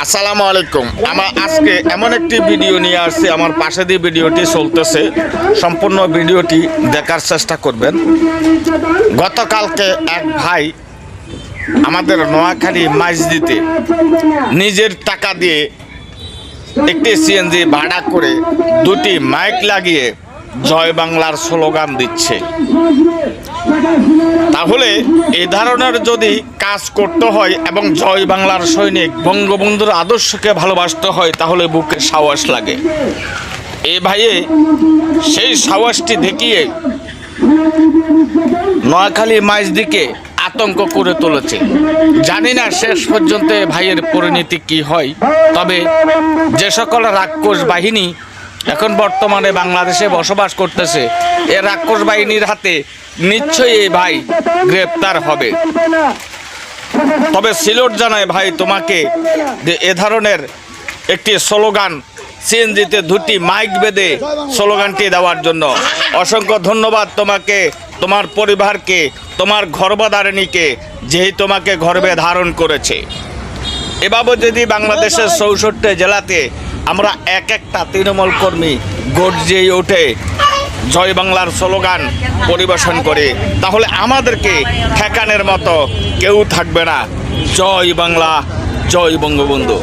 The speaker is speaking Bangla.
আসসালামু আলাইকুম। আমার আজকে এমন একটি ভিডিও নিয়ে আসছি, আমার পাশে দিয়ে ভিডিওটি চলতেছে, সম্পূর্ণ ভিডিওটি দেখার চেষ্টা করবেন। গতকালকে এক ভাই আমাদের নোয়াখালী মাইজদিতে নিজের টাকা দিয়ে একটি সিএনজি ভাড়া করে দুটি মাইক লাগিয়ে জয় বাংলার স্লোগান দিচ্ছে। তাহলে এই ধরনের যদি কাজ করতে হয় এবং জয় বাংলার সৈনিক বঙ্গবন্ধুর আদর্শকে ভালোবাসতে হয়, তাহলে বুকে সাহস লাগে। এ ভাইয়ে সেই সাহসটি দেখিয়ে নোয়াখালী মাইজদিকে আতঙ্ক করে তুলেছে। জানি না শেষ পর্যন্ত ভাইয়ের পরিণতি কি হয়, তবে যে সকল রাক্ষস বাহিনী এখন বর্তমানে বাংলাদেশে বসবাস করতেছে, এ রাক্ষস বাহিনীর হাতে নিশ্চয়ই এই ভাই গ্রেপ্তার হবে। তবে সিলট জানায় ভাই তোমাকে যে এ ধরনের একটি স্লোগান সিএনজিতে দুটি মাইক বেঁধে স্লোগানটি দেওয়ার জন্য অসংখ্য ধন্যবাদ তোমাকে, তোমার পরিবারকে, তোমার গর্ভধারিণীকে, যেই তোমাকে গর্ভে ধারণ করেছে। এভাবে যদি বাংলাদেশের 64 জেলাতে আমরা এক একটা তৃণমূল কর্মী গর্জে ওঠে জয় বাংলার স্লোগান পরিবেশন করে, তাহলে আমাদেরকে ঠেকানোর মতো কেউ থাকবে না। জয় বাংলা, জয় বঙ্গবন্ধু।